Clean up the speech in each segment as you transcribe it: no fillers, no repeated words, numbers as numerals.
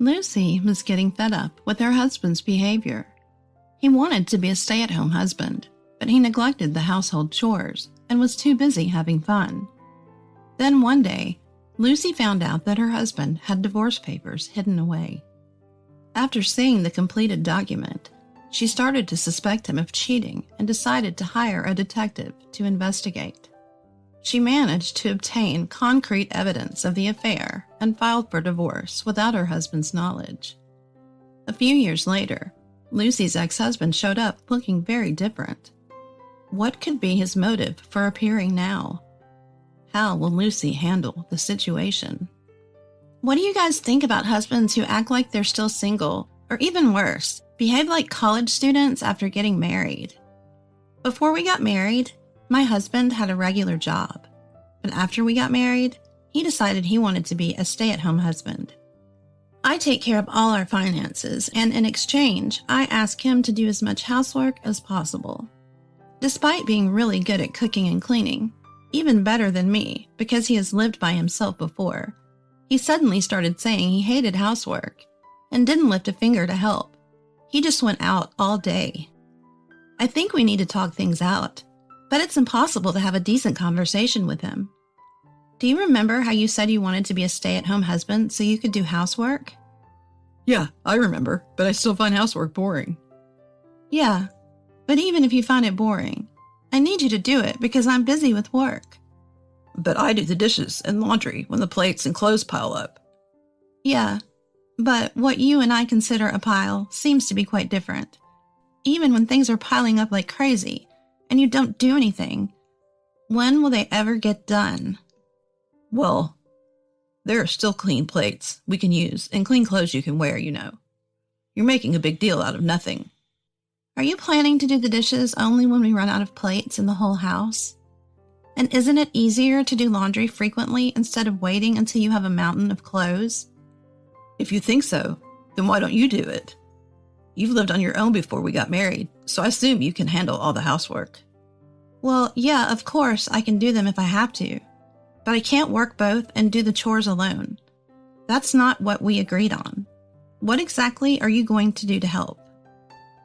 Lucy was getting fed up with her husband's behavior. He wanted to be a stay-at-home husband, but he neglected the household chores and was too busy having fun. Then one day, Lucy found out that her husband had divorce papers hidden away. After seeing the completed document, she started to suspect him of cheating and decided to hire a detective to investigate. She managed to obtain concrete evidence of the affair and filed for divorce without her husband's knowledge. A few years later, Lucy's ex-husband showed up looking very different. What could be his motive for appearing now? How will Lucy handle the situation? What do you guys think about husbands who act like they're still single, or even worse, behave like college students after getting married? Before we got married, my husband had a regular job, but after we got married, he decided he wanted to be a stay-at-home husband. I take care of all our finances, and in exchange, I ask him to do as much housework as possible. Despite being really good at cooking and cleaning, even better than me because he has lived by himself before, he suddenly started saying he hated housework and didn't lift a finger to help. He just went out all day. I think we need to talk things out, but it's impossible to have a decent conversation with him. Do you remember how you said you wanted to be a stay-at-home husband so you could do housework? Yeah, I remember, but I still find housework boring. Yeah, but even if you find it boring, I need you to do it because I'm busy with work. But I do the dishes and laundry when the plates and clothes pile up. Yeah, but what you and I consider a pile seems to be quite different. Even when things are piling up like crazy and you don't do anything, when will they ever get done? Well, there are still clean plates we can use and clean clothes you can wear, you know. You're making a big deal out of nothing. Are you planning to do the dishes only when we run out of plates in the whole house? And isn't it easier to do laundry frequently instead of waiting until you have a mountain of clothes? If you think so, then why don't you do it? You've lived on your own before we got married, so I assume you can handle all the housework. Well, yeah, of course I can do them if I have to, but I can't work both and do the chores alone. That's not what we agreed on. What exactly are you going to do to help?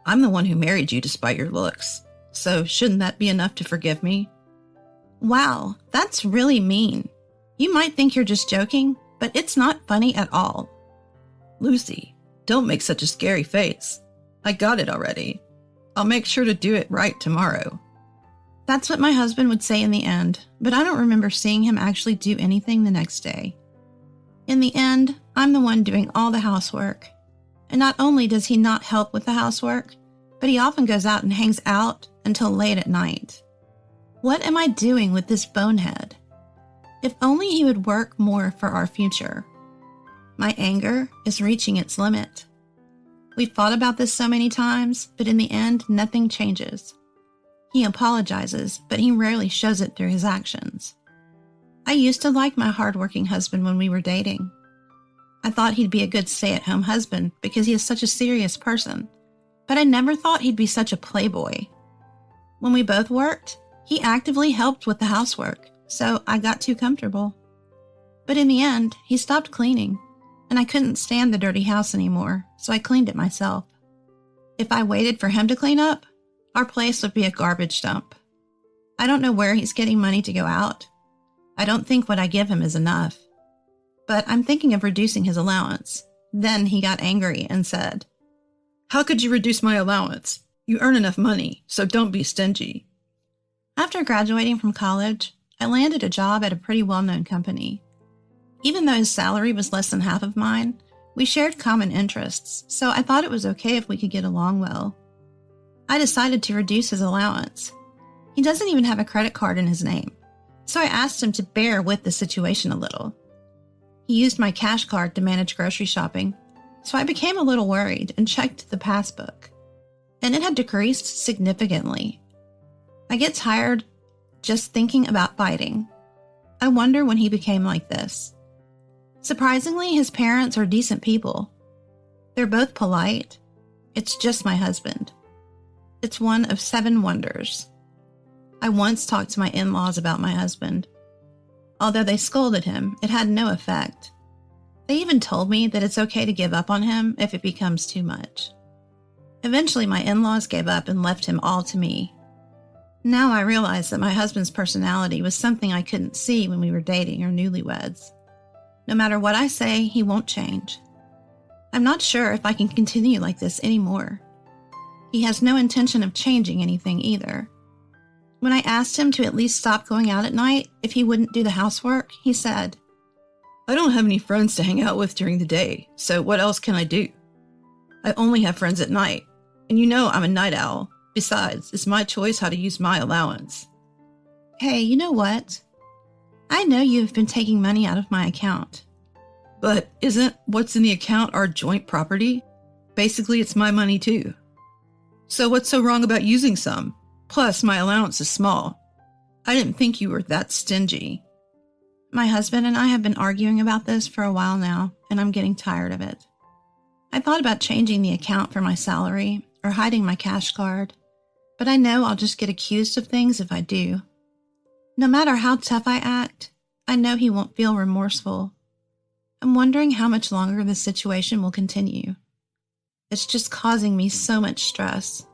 I'm the one who married you despite your looks, so shouldn't that be enough to forgive me? Wow, that's really mean. You might think you're just joking, but it's not funny at all. Lucy, don't make such a scary face. I got it already. I'll make sure to do it right tomorrow. That's what my husband would say in the end, but I don't remember seeing him actually do anything the next day. In the end, I'm the one doing all the housework. And not only does he not help with the housework, but he often goes out and hangs out until late at night. What am I doing with this bonehead? If only he would work more for our future. My anger is reaching its limit. We've fought about this so many times, but in the end, nothing changes. He apologizes, but he rarely shows it through his actions. I used to like my hardworking husband when we were dating. I thought he'd be a good stay-at-home husband because he is such a serious person, but I never thought he'd be such a playboy. When we both worked, he actively helped with the housework, so I got too comfortable. But in the end, he stopped cleaning, and I couldn't stand the dirty house anymore, so I cleaned it myself. If I waited for him to clean up, our place would be a garbage dump. I don't know where he's getting money to go out. I don't think what I give him is enough. But I'm thinking of reducing his allowance. Then he got angry and said, "How could you reduce my allowance? You earn enough money, so don't be stingy." After graduating from college, I landed a job at a pretty well-known company. Even though his salary was less than half of mine, we shared common interests, so I thought it was okay if we could get along well. I decided to reduce his allowance. He doesn't even have a credit card in his name, so I asked him to bear with the situation a little. He used my cash card to manage grocery shopping, so I became a little worried and checked the passbook, and it had decreased significantly. I get tired just thinking about fighting. I wonder when he became like this. Surprisingly, his parents are decent people. They're both polite. It's just my husband. It's one of 7 wonders. I once talked to my in-laws about my husband. Although they scolded him, it had no effect. They even told me that it's okay to give up on him if it becomes too much. Eventually, my in-laws gave up and left him all to me. Now I realize that my husband's personality was something I couldn't see when we were dating or newlyweds. No matter what I say, he won't change. I'm not sure if I can continue like this anymore. He has no intention of changing anything either. When I asked him to at least stop going out at night if he wouldn't do the housework, he said, I don't have any friends to hang out with during the day, so what else can I do? I only have friends at night, and you know I'm a night owl. Besides, it's my choice how to use my allowance. Hey, you know what? I know you have been taking money out of my account. But isn't what's in the account our joint property? Basically, it's my money too. So what's so wrong about using some? Plus, my allowance is small. I didn't think you were that stingy. My husband and I have been arguing about this for a while now, and I'm getting tired of it. I thought about changing the account for my salary or hiding my cash card, but I know I'll just get accused of things if I do. No matter how tough I act, I know he won't feel remorseful. I'm wondering how much longer this situation will continue. It's just causing me so much stress.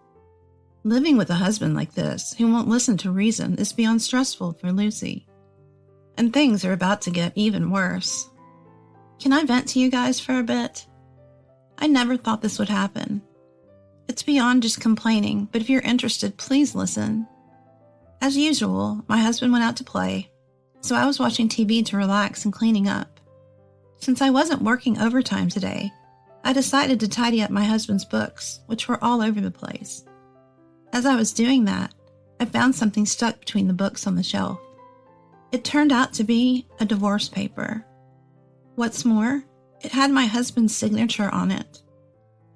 Living with a husband like this, who won't listen to reason, is beyond stressful for Lucy. And things are about to get even worse. Can I vent to you guys for a bit? I never thought this would happen. It's beyond just complaining, but if you're interested, please listen. As usual, my husband went out to play, so I was watching TV to relax and cleaning up. Since I wasn't working overtime today, I decided to tidy up my husband's books, which were all over the place. As I was doing that, I found something stuck between the books on the shelf. It turned out to be a divorce paper. What's more, it had my husband's signature on it.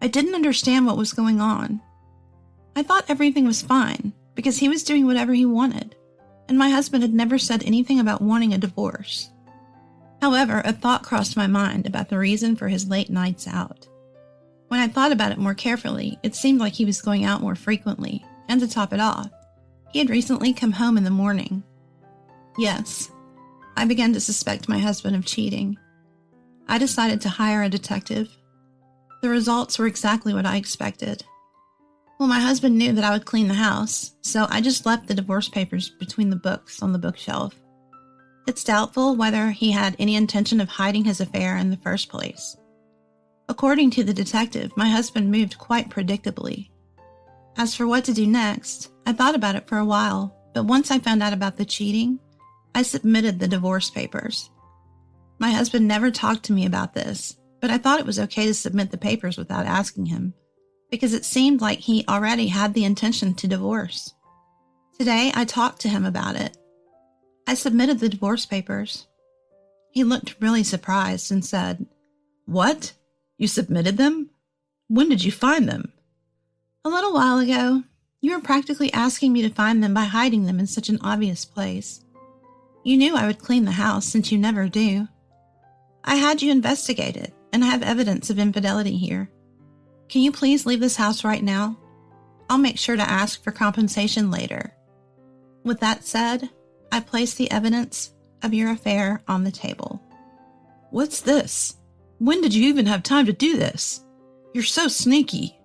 I didn't understand what was going on. I thought everything was fine because he was doing whatever he wanted, and my husband had never said anything about wanting a divorce. However, a thought crossed my mind about the reason for his late nights out. When I thought about it more carefully, it seemed like he was going out more frequently, and to top it off, he had recently come home in the morning. Yes, I began to suspect my husband of cheating. I decided to hire a detective. The results were exactly what I expected. Well, my husband knew that I would clean the house, so I just left the divorce papers between the books on the bookshelf. It's doubtful whether he had any intention of hiding his affair in the first place. According to the detective, my husband moved quite predictably. As for what to do next, I thought about it for a while, but once I found out about the cheating, I submitted the divorce papers. My husband never talked to me about this, but I thought it was okay to submit the papers without asking him, because it seemed like he already had the intention to divorce. Today, I talked to him about it. I submitted the divorce papers. He looked really surprised and said, What? You submitted them? When did you find them? A little while ago. You were practically asking me to find them by hiding them in such an obvious place. You knew I would clean the house since you never do. I had you investigate it, and I have evidence of infidelity here. Can you please leave this house right now? I'll make sure to ask for compensation later. With that said, I place the evidence of your affair on the table. What's this? When did you even have time to do this? You're so sneaky.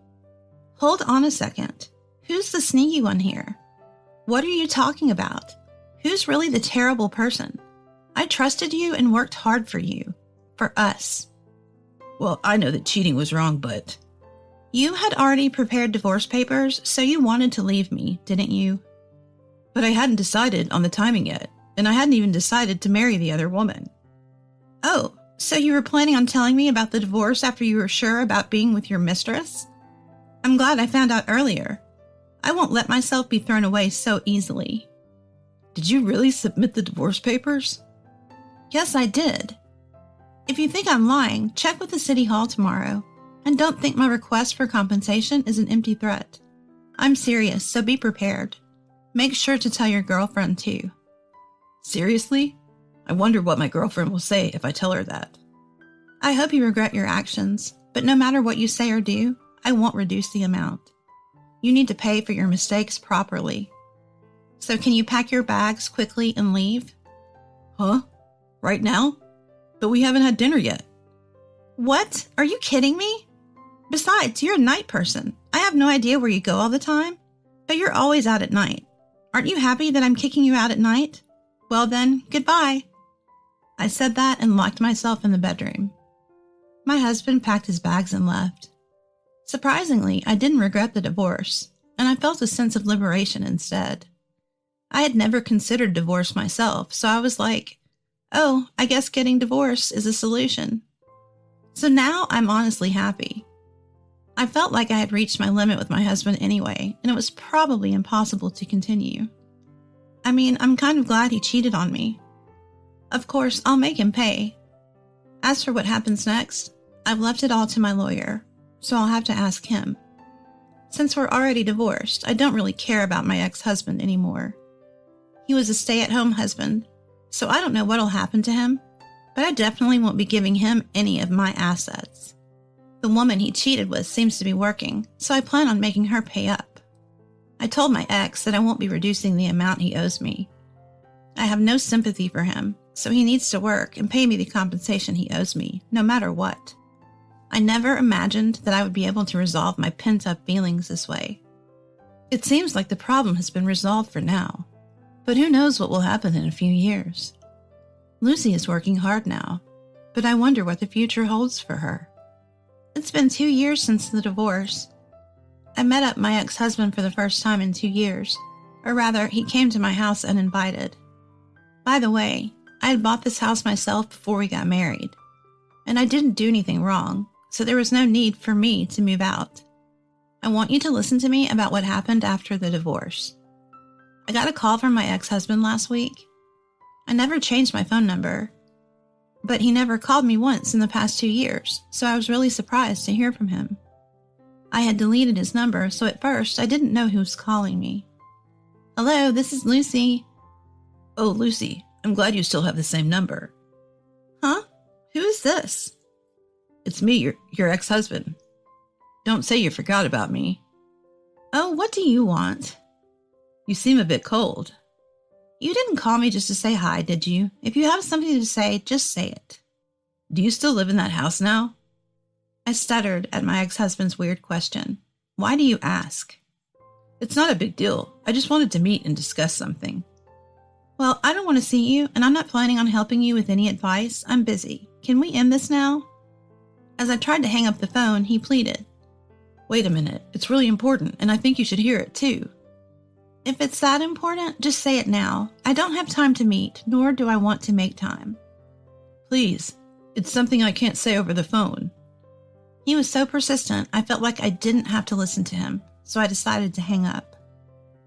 Hold on a second. Who's the sneaky one here? What are you talking about? Who's really the terrible person? I trusted you and worked hard for you. For us. Well, I know that cheating was wrong, but... You had already prepared divorce papers, so you wanted to leave me, didn't you? But I hadn't decided on the timing yet, and I hadn't even decided to marry the other woman. Oh, so you were planning on telling me about the divorce after you were sure about being with your mistress? I'm glad I found out earlier. I won't let myself be thrown away so easily. Did you really submit the divorce papers? Yes, I did. If you think I'm lying, check with the city hall tomorrow, and don't think my request for compensation is an empty threat. I'm serious, so be prepared. Make sure to tell your girlfriend too. Seriously? I wonder what my girlfriend will say if I tell her that. I hope you regret your actions, but no matter what you say or do, I won't reduce the amount. You need to pay for your mistakes properly. So can you pack your bags quickly and leave? Huh? Right now? But we haven't had dinner yet. What? Are you kidding me? Besides, you're a night person. I have no idea where you go all the time, but you're always out at night. Aren't you happy that I'm kicking you out at night? Well then, goodbye. I said that and locked myself in the bedroom. My husband packed his bags and left. Surprisingly, I didn't regret the divorce, and I felt a sense of liberation instead. I had never considered divorce myself, so I was like, oh, I guess getting divorced is a solution. So now I'm honestly happy. I felt like I had reached my limit with my husband anyway, and it was probably impossible to continue. I mean, I'm kind of glad he cheated on me. Of course, I'll make him pay. As for what happens next, I've left it all to my lawyer, so I'll have to ask him. Since we're already divorced, I don't really care about my ex-husband anymore. He was a stay-at-home husband, so I don't know what'll happen to him, but I definitely won't be giving him any of my assets. The woman he cheated with seems to be working, so I plan on making her pay up. I told my ex that I won't be reducing the amount he owes me. I have no sympathy for him, so he needs to work and pay me the compensation he owes me, no matter what. I never imagined that I would be able to resolve my pent-up feelings this way. It seems like the problem has been resolved for now, but who knows what will happen in a few years. Lucy is working hard now, but I wonder what the future holds for her. It's been 2 years since the divorce. I met up my ex-husband for the first time in 2 years, or rather, he came to my house uninvited. By the way, I had bought this house myself before we got married, and I didn't do anything wrong, so there was no need for me to move out. I want you to listen to me about what happened after the divorce. I got a call from my ex-husband last week. I never changed my phone number, but he never called me once in the past 2 years, so I was really surprised to hear from him. I had deleted his number, so at first I didn't know who was calling me. Hello, this is Lucy. Oh, Lucy, I'm glad you still have the same number. Huh? Who is this? It's me, your ex-husband. Don't say you forgot about me. Oh, what do you want? You seem a bit cold. You didn't call me just to say hi, did you? If you have something to say, just say it. Do you still live in that house now? I stuttered at my ex-husband's weird question. Why do you ask? It's not a big deal. I just wanted to meet and discuss something. Well, I don't want to see you, and I'm not planning on helping you with any advice. I'm busy. Can we end this now? As I tried to hang up the phone, he pleaded. Wait a minute. It's really important, and I think you should hear it too. If it's that important, just say it now. I don't have time to meet, nor do I want to make time. Please, it's something I can't say over the phone. He was so persistent, I felt like I didn't have to listen to him, so I decided to hang up.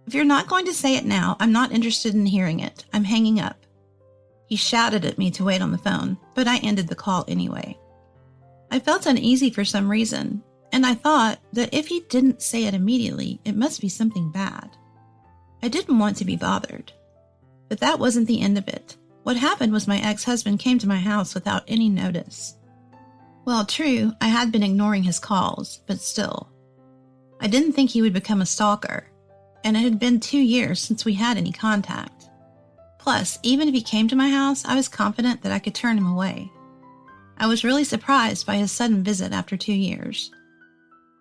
If you're not going to say it now, I'm not interested in hearing it. I'm hanging up. He shouted at me to wait on the phone, but I ended the call anyway. I felt uneasy for some reason, and I thought that if he didn't say it immediately, it must be something bad. I didn't want to be bothered. But that wasn't the end of it. What happened was my ex-husband came to my house without any notice. Well, true, I had been ignoring his calls, but still. I didn't think he would become a stalker, and it had been 2 years since we had any contact. Plus, even if he came to my house, I was confident that I could turn him away. I was really surprised by his sudden visit after 2 years.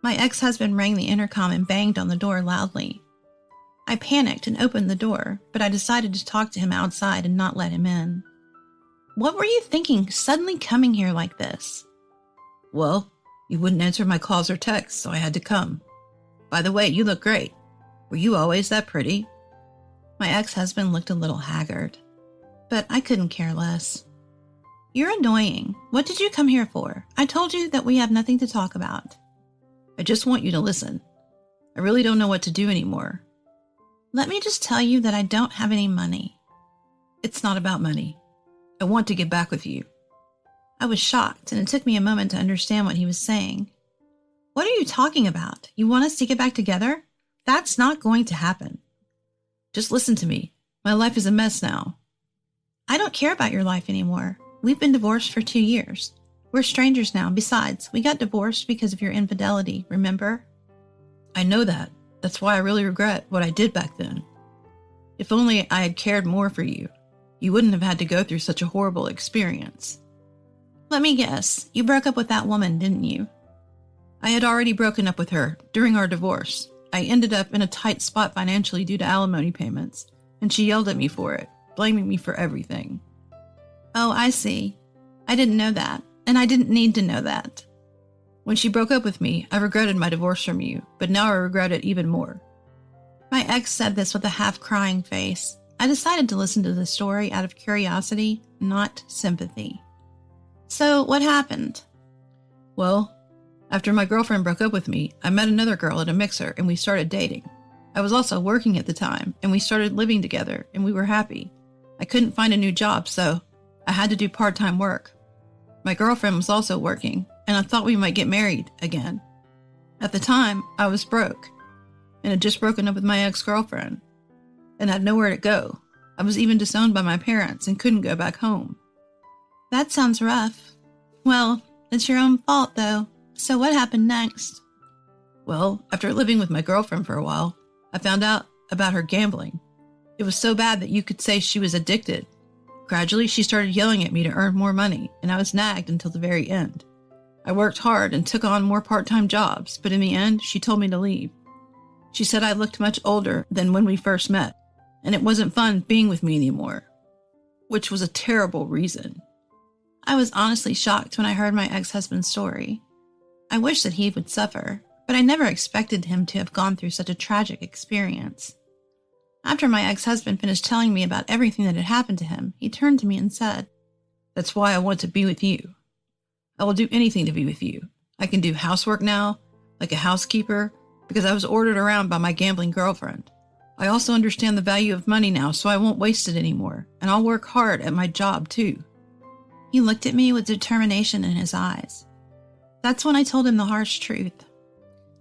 My ex-husband rang the intercom and banged on the door loudly. I panicked and opened the door, but I decided to talk to him outside and not let him in. What were you thinking, suddenly coming here like this? Well, you wouldn't answer my calls or texts, so I had to come. By the way, you look great. Were you always that pretty? My ex-husband looked a little haggard, but I couldn't care less. You're annoying. What did you come here for? I told you that we have nothing to talk about. I just want you to listen. I really don't know what to do anymore. Let me just tell you that I don't have any money. It's not about money. I want to get back with you. I was shocked, and it took me a moment to understand what he was saying. What are you talking about? You want us to get back together? That's not going to happen. Just listen to me. My life is a mess now. I don't care about your life anymore. We've been divorced for 2 years. We're strangers now. Besides, we got divorced because of your infidelity, remember? I know that. That's why I really regret what I did back then. If only I had cared more for you, you wouldn't have had to go through such a horrible experience. Let me guess, you broke up with that woman, didn't you? I had already broken up with her during our divorce. I ended up in a tight spot financially due to alimony payments, and she yelled at me for it, blaming me for everything. Oh, I see. I didn't know that, and I didn't need to know that. When she broke up with me, I regretted my divorce from you, but now I regret it even more. My ex said this with a half-crying face. I decided to listen to the story out of curiosity, not sympathy. So, what happened? Well, after my girlfriend broke up with me, I met another girl at a mixer and we started dating. I was also working at the time, and we started living together, and we were happy. I couldn't find a new job, so I had to do part-time work. My girlfriend was also working, and I thought we might get married again. At the time, I was broke, and had just broken up with my ex-girlfriend, and had nowhere to go. I was even disowned by my parents and couldn't go back home. That sounds rough. Well, it's your own fault, though. So what happened next? Well, after living with my girlfriend for a while, I found out about her gambling. It was so bad that you could say she was addicted. Gradually, she started yelling at me to earn more money, and I was nagged until the very end. I worked hard and took on more part-time jobs, but in the end, she told me to leave. She said I looked much older than when we first met, and it wasn't fun being with me anymore, which was a terrible reason. I was honestly shocked when I heard my ex-husband's story. I wish that he would suffer, but I never expected him to have gone through such a tragic experience. After my ex-husband finished telling me about everything that had happened to him, he turned to me and said, "That's why I want to be with you. I will do anything to be with you. I can do housework now, like a housekeeper, because I was ordered around by my gambling girlfriend. I also understand the value of money now, so I won't waste it anymore, and I'll work hard at my job too." He looked at me with determination in his eyes. That's when I told him the harsh truth.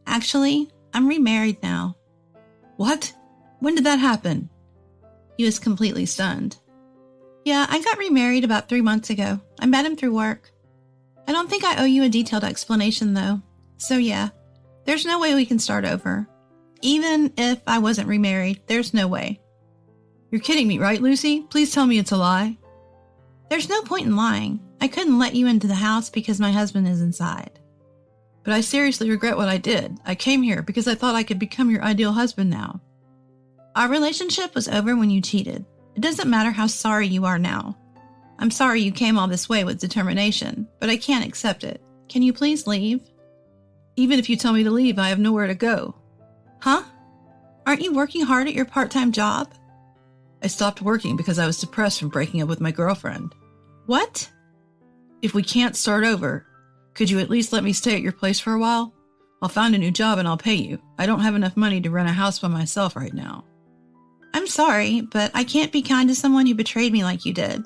Actually, I'm remarried now. What? When did that happen? He was completely stunned. Yeah, I got remarried about 3 months ago. I met him through work. I don't think I owe you a detailed explanation, though. So yeah, there's no way we can start over. Even if I wasn't remarried, there's no way. You're kidding me, right, Lucy? Please tell me it's a lie. There's no point in lying. I couldn't let you into the house because my husband is inside. But I seriously regret what I did. I came here because I thought I could become your ideal husband now. Our relationship was over when you cheated. It doesn't matter how sorry you are now. I'm sorry you came all this way with determination, but I can't accept it. Can you please leave? Even if you tell me to leave, I have nowhere to go. Huh? Aren't you working hard at your part-time job? I stopped working because I was depressed from breaking up with my girlfriend. What? If we can't start over, could you at least let me stay at your place for a while? I'll find a new job and I'll pay you. I don't have enough money to rent a house by myself right now. I'm sorry, but I can't be kind to someone who betrayed me like you did.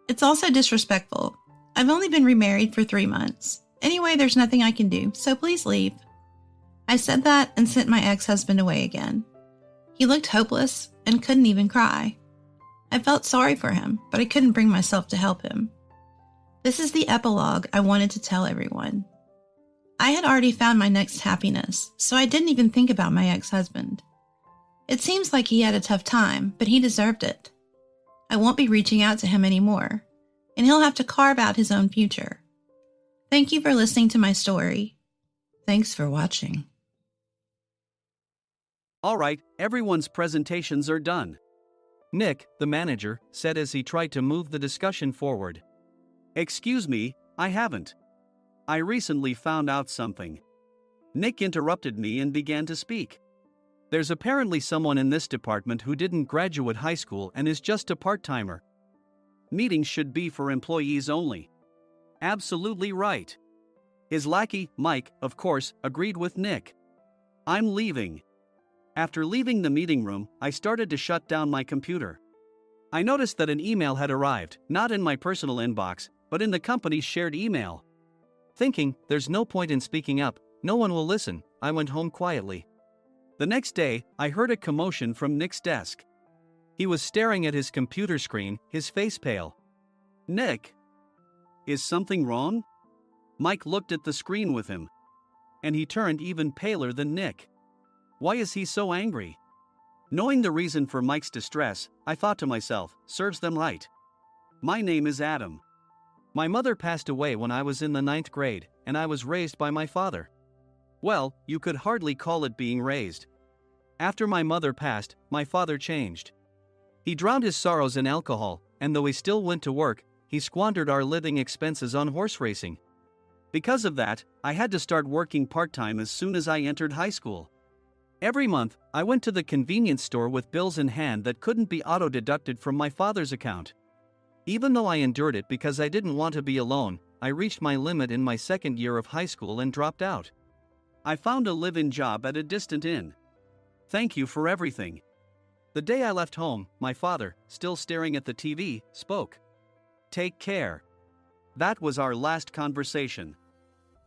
It's also disrespectful. I've only been remarried for 3 months. Anyway, there's nothing I can do, so please leave. I said that and sent my ex-husband away again. He looked hopeless and couldn't even cry. I felt sorry for him, but I couldn't bring myself to help him. This is the epilogue I wanted to tell everyone. I had already found my next happiness, so I didn't even think about my ex-husband. It seems like he had a tough time, but he deserved it. I won't be reaching out to him anymore, and he'll have to carve out his own future. Thank you for listening to my story. Thanks for watching. All right, everyone's presentations are done. Nick, the manager, said as he tried to move the discussion forward. Excuse me, I haven't. I recently found out something. Nick interrupted me and began to speak. There's apparently someone in this department who didn't graduate high school and is just a part-timer. Meetings should be for employees only. Absolutely right. His lackey, Mike, of course, agreed with Nick. I'm leaving. After leaving the meeting room, I started to shut down my computer. I noticed that an email had arrived, not in my personal inbox, but in the company's shared email. Thinking, there's no point in speaking up, no one will listen, I went home quietly. The next day, I heard a commotion from Nick's desk. He was staring at his computer screen, his face pale. Nick? Is something wrong? Mike looked at the screen with him. And he turned even paler than Nick. Why is he so angry? Knowing the reason for Mike's distress, I thought to myself, serves them right. My name is Adam. My mother passed away when I was in the ninth grade, and I was raised by my father. Well, you could hardly call it being raised. After my mother passed, my father changed. He drowned his sorrows in alcohol, and though he still went to work, he squandered our living expenses on horse racing. Because of that, I had to start working part-time as soon as I entered high school. Every month, I went to the convenience store with bills in hand that couldn't be auto-deducted from my father's account. Even though I endured it because I didn't want to be alone, I reached my limit in my second year of high school and dropped out. I found a live-in job at a distant inn. Thank you for everything. The day I left home, my father, still staring at the TV, spoke. Take care. That was our last conversation.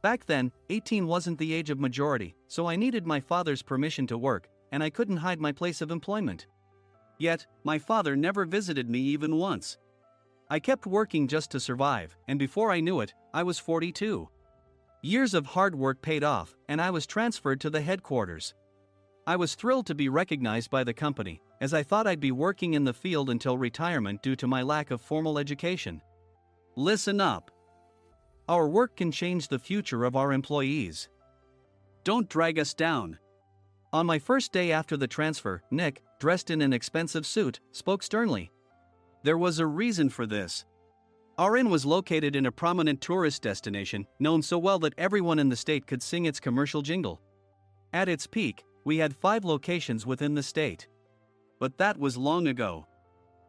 Back then, 18 wasn't the age of majority, so I needed my father's permission to work, and I couldn't hide my place of employment. Yet, my father never visited me even once. I kept working just to survive, and before I knew it, I was 42. Years of hard work paid off, and I was transferred to the headquarters. I was thrilled to be recognized by the company, as I thought I'd be working in the field until retirement due to my lack of formal education. Listen up. Our work can change the future of our employees. Don't drag us down. On my first day after the transfer, Nick, dressed in an expensive suit, spoke sternly. There was a reason for this. Our inn was located in a prominent tourist destination, known so well that everyone in the state could sing its commercial jingle. At its peak, we had 5 locations within the state. But that was long ago.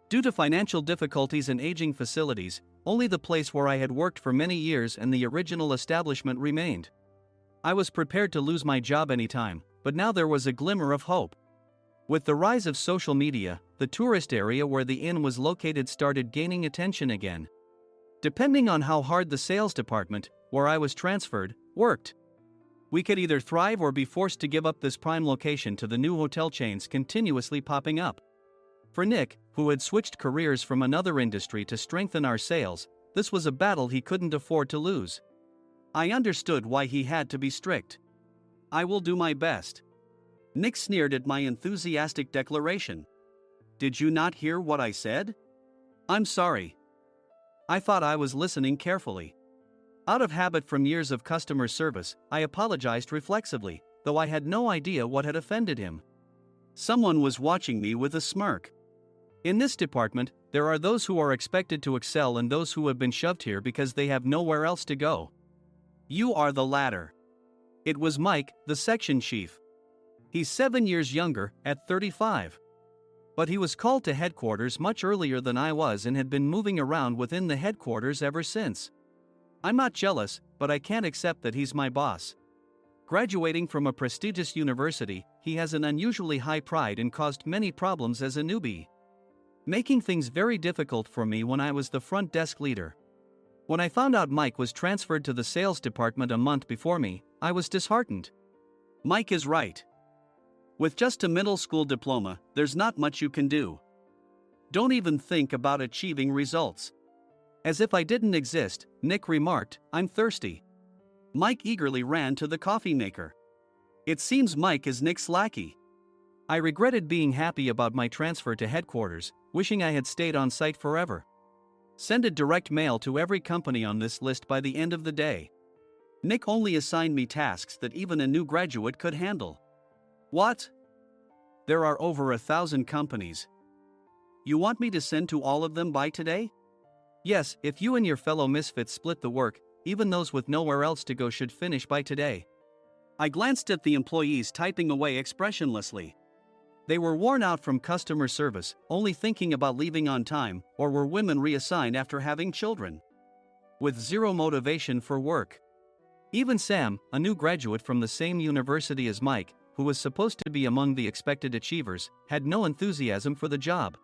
Due to financial difficulties and aging facilities, only the place where I had worked for many years and the original establishment remained. I was prepared to lose my job anytime, but now there was a glimmer of hope. With the rise of social media, the tourist area where the inn was located started gaining attention again. Depending on how hard the sales department, where I was transferred, worked, we could either thrive or be forced to give up this prime location to the new hotel chains continuously popping up. For Nick, who had switched careers from another industry to strengthen our sales, this was a battle he couldn't afford to lose. I understood why he had to be strict. I will do my best. Nick sneered at my enthusiastic declaration. Did you not hear what I said? I'm sorry. I thought I was listening carefully. Out of habit from years of customer service, I apologized reflexively, though I had no idea what had offended him. Someone was watching me with a smirk. In this department, there are those who are expected to excel and those who have been shoved here because they have nowhere else to go. You are the latter. It was Mike, the section chief. He's 7 years younger, at 35. But he was called to headquarters much earlier than I was and had been moving around within the headquarters ever since. I'm not jealous, but I can't accept that he's my boss. Graduating from a prestigious university, he has an unusually high pride and caused many problems as a newbie, making things very difficult for me when I was the front desk leader. When I found out Mike was transferred to the sales department a month before me, I was disheartened. Mike is right. With just a middle school diploma, there's not much you can do. Don't even think about achieving results. As if I didn't exist, Nick remarked, I'm thirsty. Mike eagerly ran to the coffee maker. It seems Mike is Nick's lackey. I regretted being happy about my transfer to headquarters, wishing I had stayed on site forever. Send a direct mail to every company on this list by the end of the day. Nick only assigned me tasks that even a new graduate could handle. What? There are over 1,000 companies. You want me to send to all of them by today? Yes, if you and your fellow misfits split the work, even those with nowhere else to go should finish by today. I glanced at the employees typing away expressionlessly. They were worn out from customer service, only thinking about leaving on time, or were women reassigned after having children, with zero motivation for work. Even Sam, a new graduate from the same university as Mike, who was supposed to be among the expected achievers, had no enthusiasm for the job,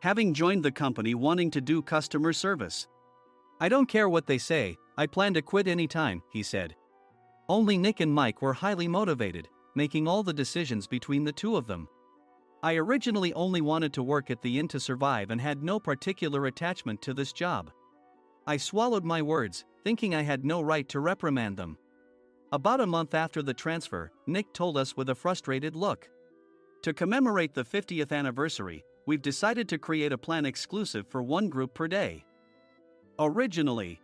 having joined the company wanting to do customer service. I don't care what they say, I plan to quit anytime, he said. Only Nick and Mike were highly motivated, making all the decisions between the two of them. I originally only wanted to work at the inn to survive and had no particular attachment to this job. I swallowed my words, thinking I had no right to reprimand them. About a month after the transfer, Nick told us with a frustrated look. To commemorate the 50th anniversary, we've decided to create a plan exclusive for one group per day. Originally,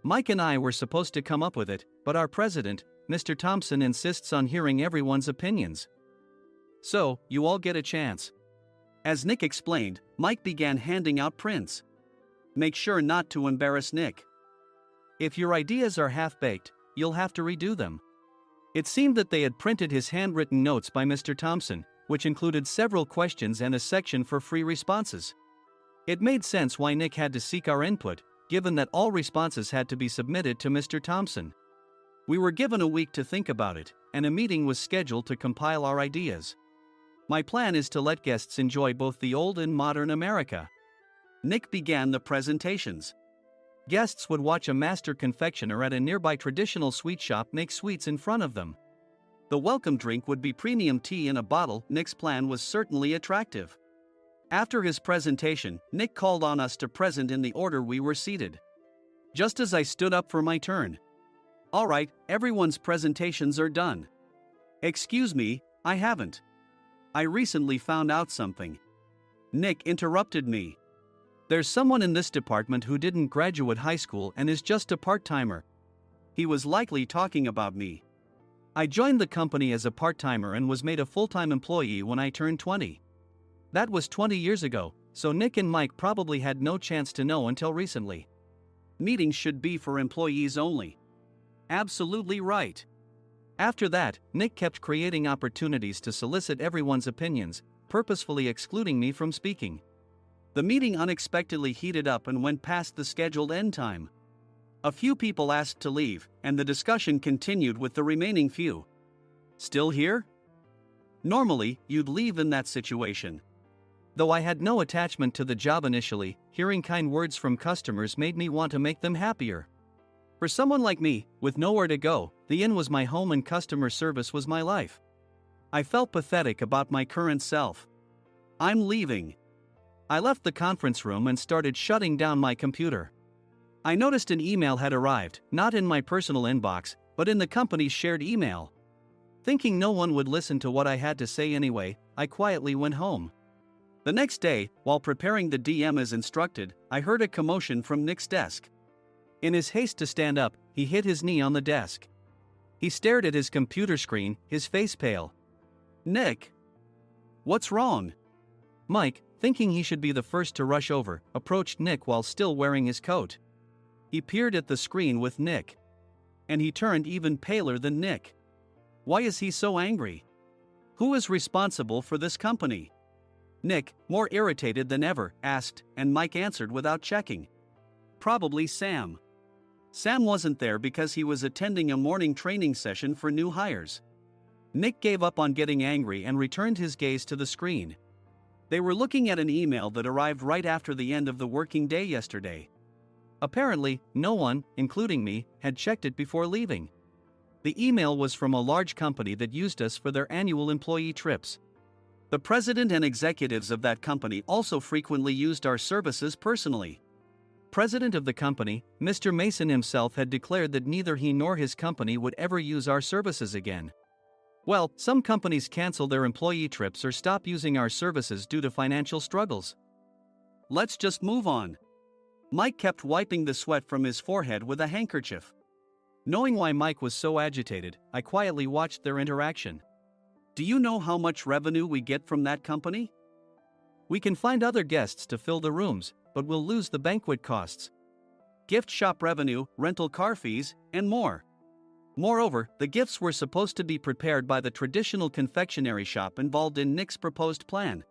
Mike and I were supposed to come up with it, but our president, Mr. Thompson, insists on hearing everyone's opinions. So, you all get a chance. As Nick explained, Mike began handing out prints. Make sure not to embarrass Nick. If your ideas are half-baked, you'll have to redo them. It seemed that they had printed his handwritten notes by Mr. Thompson, which included several questions and a section for free responses. It made sense why Nick had to seek our input, given that all responses had to be submitted to Mr. Thompson. We were given a week to think about it, and a meeting was scheduled to compile our ideas. My plan is to let guests enjoy both the old and modern America. Nick began the presentations. Guests would watch a master confectioner at a nearby traditional sweet shop make sweets in front of them. The welcome drink would be premium tea in a bottle. Nick's plan was certainly attractive. After his presentation, Nick called on us to present in the order we were seated. Just as I stood up for my turn. All right, everyone's presentations are done. Excuse me, I haven't. I recently found out something. Nick interrupted me. There's someone in this department who didn't graduate high school and is just a part-timer. He was likely talking about me. I joined the company as a part-timer and was made a full-time employee when I turned 20. That was 20 years ago, so Nick and Mike probably had no chance to know until recently. Meetings should be for employees only. Absolutely right. After that, Nick kept creating opportunities to solicit everyone's opinions, purposefully excluding me from speaking. The meeting unexpectedly heated up and went past the scheduled end time. A few people asked to leave, and the discussion continued with the remaining few. Still here? Normally, you'd leave in that situation. Though I had no attachment to the job initially, hearing kind words from customers made me want to make them happier. For someone like me, with nowhere to go, the inn was my home and customer service was my life. I felt pathetic about my current self. I'm leaving. I left the conference room and started shutting down my computer. I noticed an email had arrived, not in my personal inbox, but in the company's shared email. Thinking no one would listen to what I had to say anyway, I quietly went home. The next day, while preparing the DM as instructed, I heard a commotion from Nick's desk. In his haste to stand up, he hit his knee on the desk. He stared at his computer screen, his face pale. Nick! What's wrong? Mike, thinking he should be the first to rush over, approached Nick while still wearing his coat. He peered at the screen with Nick. And he turned even paler than Nick. Why is he so angry? Who is responsible for this company? Nick, more irritated than ever, asked, and Mike answered without checking. Probably Sam. Sam wasn't there because he was attending a morning training session for new hires. Nick gave up on getting angry and returned his gaze to the screen. They were looking at an email that arrived right after the end of the working day yesterday. Apparently, no one, including me, had checked it before leaving. The email was from a large company that used us for their annual employee trips. The president and executives of that company also frequently used our services personally. President of the company, Mr. Mason himself, had declared that neither he nor his company would ever use our services again. Well, some companies cancel their employee trips or stop using our services due to financial struggles. Let's just move on. Mike kept wiping the sweat from his forehead with a handkerchief. Knowing why Mike was so agitated, I quietly watched their interaction. Do you know how much revenue we get from that company? We can find other guests to fill the rooms, but we'll lose the banquet costs, gift shop revenue, rental car fees, and more. Moreover, the gifts were supposed to be prepared by the traditional confectionery shop involved in Nick's proposed plan.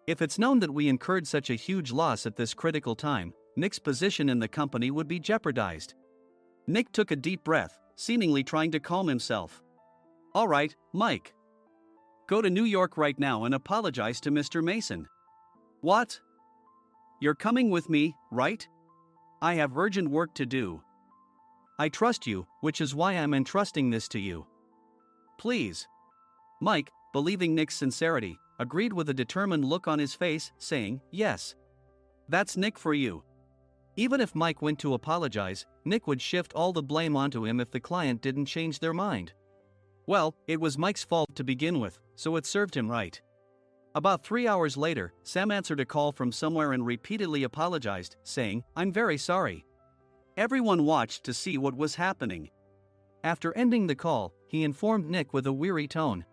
If it's known that we incurred such a huge loss at this critical time, Nick's position in the company would be jeopardized. Nick took a deep breath, seemingly trying to calm himself. All right, Mike. Go to New York right now and apologize to Mr. Mason. What? You're coming with me, right? I have urgent work to do. I trust you, which is why I'm entrusting this to you. Please. Mike, believing Nick's sincerity, agreed with a determined look on his face, saying, yes. That's Nick for you. Even if Mike went to apologize, Nick would shift all the blame onto him if the client didn't change their mind. Well, it was Mike's fault to begin with, so it served him right. About 3 hours later, Sam answered a call from somewhere and repeatedly apologized, saying, "I'm very sorry." Everyone watched to see what was happening. After ending the call, he informed Nick with a weary tone.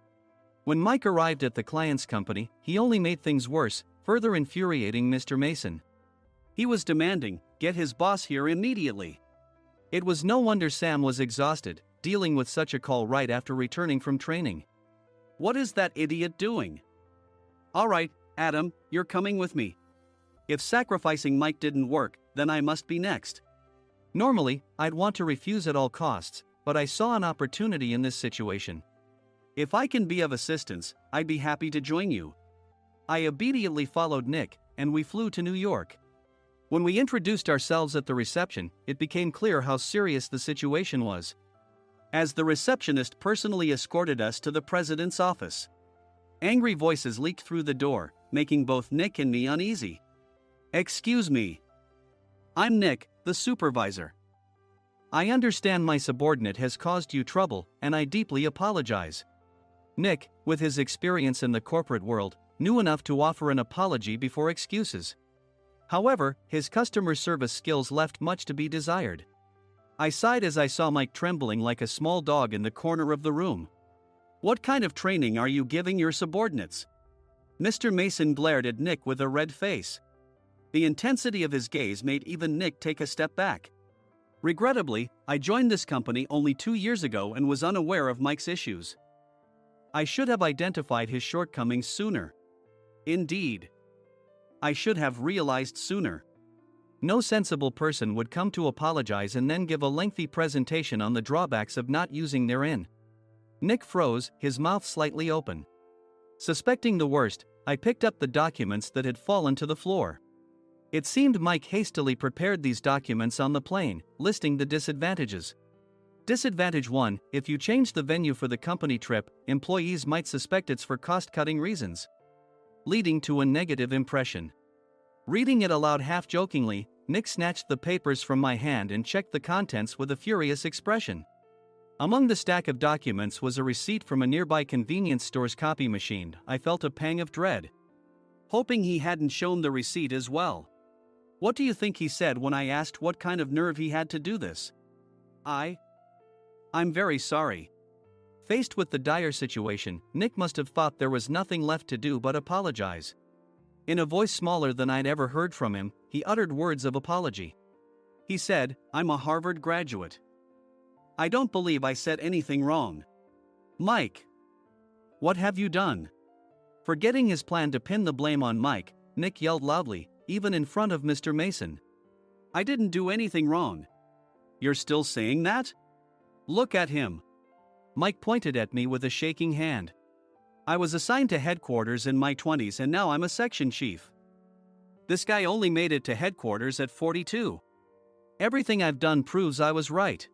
When Mike arrived at the client's company, he only made things worse, further infuriating Mr. Mason. He was demanding, "Get his boss here immediately." It was no wonder Sam was exhausted, dealing with such a call right after returning from training. "What is that idiot doing?" "All right, Adam, you're coming with me. If sacrificing Mike didn't work, then I must be next." Normally, I'd want to refuse at all costs, but I saw an opportunity in this situation. "If I can be of assistance, I'd be happy to join you." I immediately followed Nick, and we flew to New York. When we introduced ourselves at the reception, it became clear how serious the situation was, as the receptionist personally escorted us to the president's office. Angry voices leaked through the door, making both Nick and me uneasy. "Excuse me. I'm Nick, the supervisor. I understand my subordinate has caused you trouble, and I deeply apologize." Nick, with his experience in the corporate world, knew enough to offer an apology before excuses. However, his customer service skills left much to be desired. I sighed as I saw Mike trembling like a small dog in the corner of the room. "What kind of training are you giving your subordinates?" Mr. Mason glared at Nick with a red face. The intensity of his gaze made even Nick take a step back. Regrettably, I joined this company only 2 years ago and was unaware of Mike's issues. I should have identified his shortcomings sooner. Indeed, I should have realized sooner. No sensible person would come to apologize and then give a lengthy presentation on the drawbacks of not using their in. Nick froze, his mouth slightly open. Suspecting the worst, I picked up the documents that had fallen to the floor. It seemed Mike hastily prepared these documents on the plane, listing the disadvantages. Disadvantage 1: if you change the venue for the company trip, employees might suspect it's for cost-cutting reasons, leading to a negative impression. Reading it aloud half-jokingly, Nick snatched the papers from my hand and checked the contents with a furious expression. Among the stack of documents was a receipt from a nearby convenience store's copy machine. I felt a pang of dread, hoping he hadn't shown the receipt as well. What do you think he said when I asked what kind of nerve he had to do this? I'm very sorry." Faced with the dire situation, Nick must have thought there was nothing left to do but apologize. In a voice smaller than I'd ever heard from him, he uttered words of apology. He said, "I'm a Harvard graduate. I don't believe I said anything wrong." "Mike, what have you done?" Forgetting his plan to pin the blame on Mike, Nick yelled loudly, even in front of Mr. Mason. "I didn't do anything wrong." "You're still saying that? Look at him." Mike pointed at me with a shaking hand. "I was assigned to headquarters in my 20s and now I'm a section chief. This guy only made it to headquarters at 42. Everything I've done proves I was right.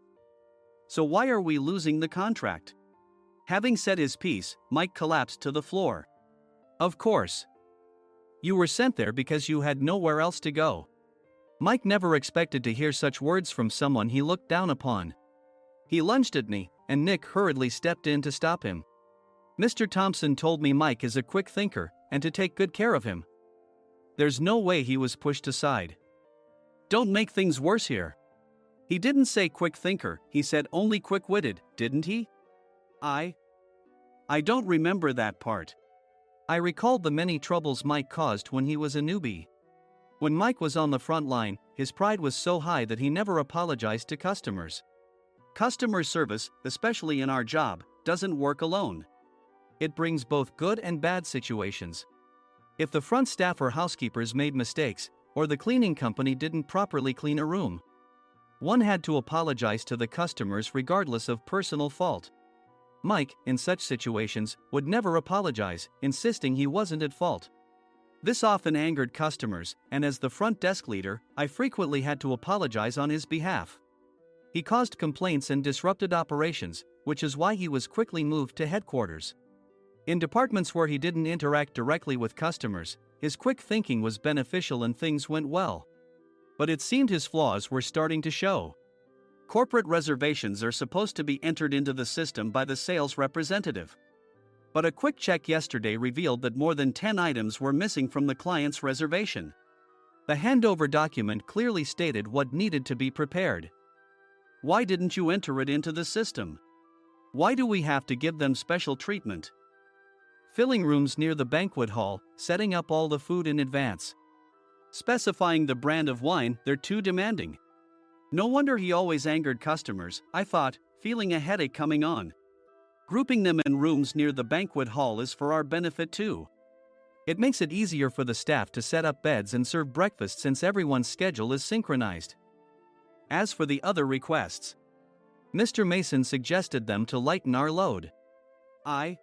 So why are we losing the contract?" Having said his piece, Mike collapsed to the floor. "Of course. You were sent there because you had nowhere else to go." Mike never expected to hear such words from someone he looked down upon. He lunged at me, and Nick hurriedly stepped in to stop him. "Mr. Thompson told me Mike is a quick thinker, and to take good care of him." There's no way he was pushed aside. "Don't make things worse here. He didn't say quick thinker, he said only quick-witted, didn't he?" I don't remember that part." I recalled the many troubles Mike caused when he was a newbie. When Mike was on the front line, his pride was so high that he never apologized to customers. Customer service, especially in our job, doesn't work alone. It brings both good and bad situations. If the front staff or housekeepers made mistakes, or the cleaning company didn't properly clean a room, one had to apologize to the customers regardless of personal fault. Mike, in such situations, would never apologize, insisting he wasn't at fault. This often angered customers, and as the front desk leader, I frequently had to apologize on his behalf. He caused complaints and disrupted operations, which is why he was quickly moved to headquarters. In departments where he didn't interact directly with customers, his quick thinking was beneficial and things went well. But it seemed his flaws were starting to show. Corporate reservations are supposed to be entered into the system by the sales representative. But a quick check yesterday revealed that more than 10 items were missing from the client's reservation. The handover document clearly stated what needed to be prepared. Why didn't you enter it into the system? Why do we have to give them special treatment? Filling rooms near the banquet hall, setting up all the food in advance. Specifying the brand of wine, they're too demanding. No wonder he always angered customers, I thought, feeling a headache coming on. Grouping them in rooms near the banquet hall is for our benefit too. It makes it easier for the staff to set up beds and serve breakfast since everyone's schedule is synchronized. As for the other requests, Mr. Mason suggested them to lighten our load. I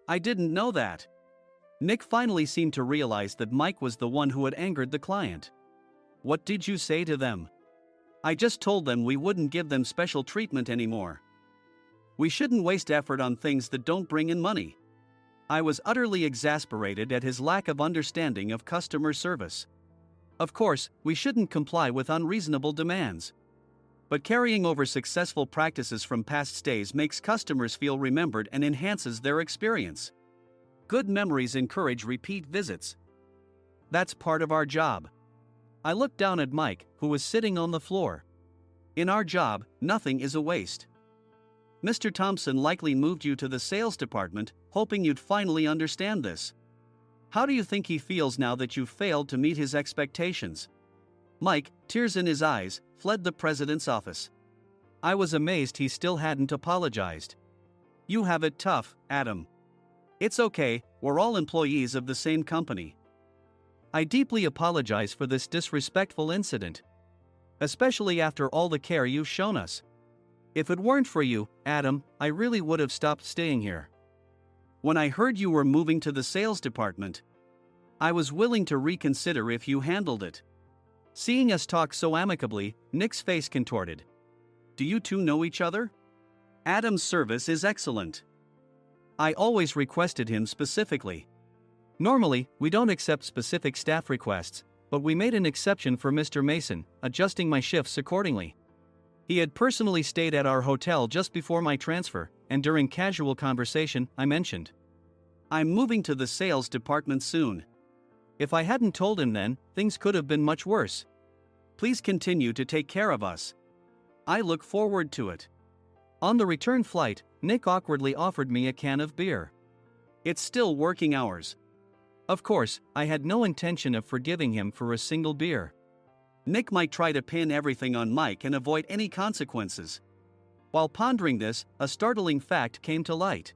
didn't know that. Nick finally seemed to realize that Mike was the one who had angered the client. What did you say to them? I just told them we wouldn't give them special treatment anymore. We shouldn't waste effort on things that don't bring in money. I was utterly exasperated at his lack of understanding of customer service. Of course, we shouldn't comply with unreasonable demands. But carrying over successful practices from past stays makes customers feel remembered and enhances their experience. Good memories encourage repeat visits. That's part of our job. I looked down at Mike, who was sitting on the floor. In our job, nothing is a waste. Mr. Thompson likely moved you to the sales department, hoping you'd finally understand this. How do you think he feels now that you've failed to meet his expectations? Mike, tears in his eyes, fled the president's office. I was amazed he still hadn't apologized. You have it tough, Adam. It's okay, we're all employees of the same company. I deeply apologize for this disrespectful incident. Especially after all the care you've shown us. If it weren't for you, Adam, I really would have stopped staying here. When I heard you were moving to the sales department, I was willing to reconsider if you handled it. Seeing us talk so amicably, Nick's face contorted. Do you two know each other? Adam's service is excellent. I always requested him specifically. Normally, we don't accept specific staff requests, but we made an exception for Mr. Mason, adjusting my shifts accordingly. He had personally stayed at our hotel just before my transfer, and during casual conversation, I mentioned, I'm moving to the sales department soon. If I hadn't told him then, things could have been much worse. Please continue to take care of us. I look forward to it. On the return flight, Nick awkwardly offered me a can of beer. It's still working hours. Of course, I had no intention of forgiving him for a single beer. Nick might try to pin everything on Mike and avoid any consequences. While pondering this, a startling fact came to light.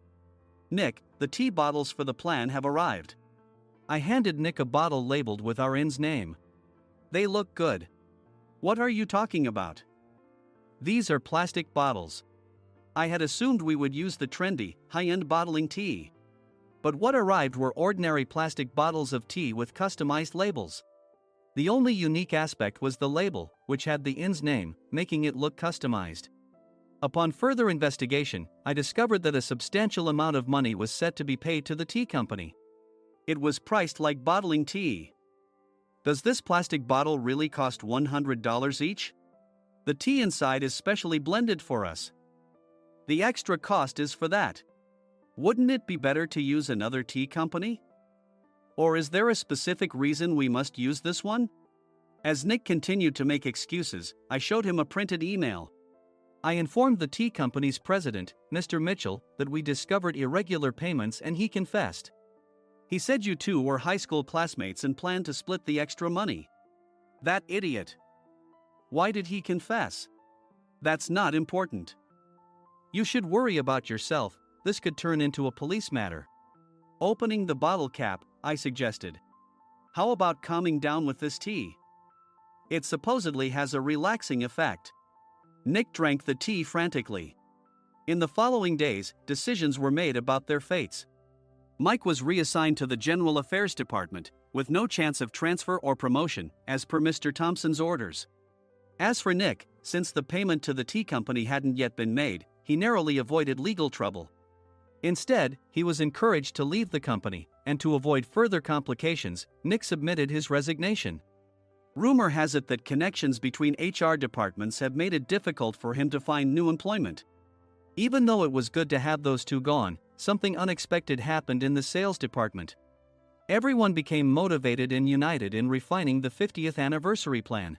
Nick, the tea bottles for the plan have arrived. I handed Nick a bottle labeled with our inn's name. They look good. What are you talking about? These are plastic bottles. I had assumed we would use the trendy, high-end bottling tea. But what arrived were ordinary plastic bottles of tea with customized labels. The only unique aspect was the label, which had the inn's name, making it look customized. Upon further investigation, I discovered that a substantial amount of money was set to be paid to the tea company. It was priced like bottling tea. Does this plastic bottle really cost $100 each? The tea inside is specially blended for us. The extra cost is for that. Wouldn't it be better to use another tea company? Or is there a specific reason we must use this one? As Nick continued to make excuses, I showed him a printed email. I informed the tea company's president, Mr. Mitchell, that we discovered irregular payments and he confessed. He said you two were high school classmates and planned to split the extra money. That idiot. Why did he confess? That's not important. You should worry about yourself, this could turn into a police matter. Opening the bottle cap, I suggested. How about calming down with this tea? It supposedly has a relaxing effect. Nick drank the tea frantically. In the following days, decisions were made about their fates. Mike was reassigned to the General Affairs Department, with no chance of transfer or promotion, as per Mr. Thompson's orders. As for Nick, since the payment to the tea company hadn't yet been made, he narrowly avoided legal trouble. Instead, he was encouraged to leave the company, and to avoid further complications, Nick submitted his resignation. Rumor has it that connections between HR departments have made it difficult for him to find new employment. Even though it was good to have those two gone, something unexpected happened in the sales department. Everyone became motivated and united in refining the 50th anniversary plan.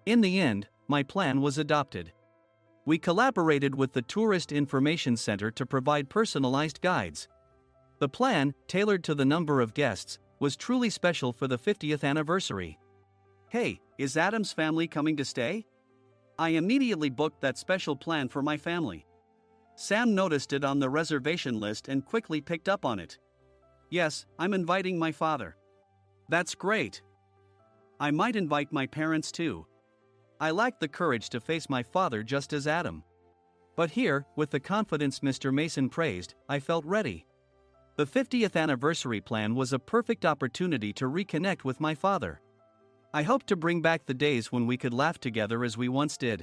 In the end, my plan was adopted. We collaborated with the Tourist Information Center to provide personalized guides. The plan, tailored to the number of guests, was truly special for the 50th anniversary. Hey, is Adam's family coming to stay? I immediately booked that special plan for my family. Sam noticed it on the reservation list and quickly picked up on it. Yes, I'm inviting my father. That's great. I might invite my parents too. I lacked the courage to face my father just as Adam. But here, with the confidence Mr. Mason praised, I felt ready. The 50th anniversary plan was a perfect opportunity to reconnect with my father. I hope to bring back the days when we could laugh together as we once did.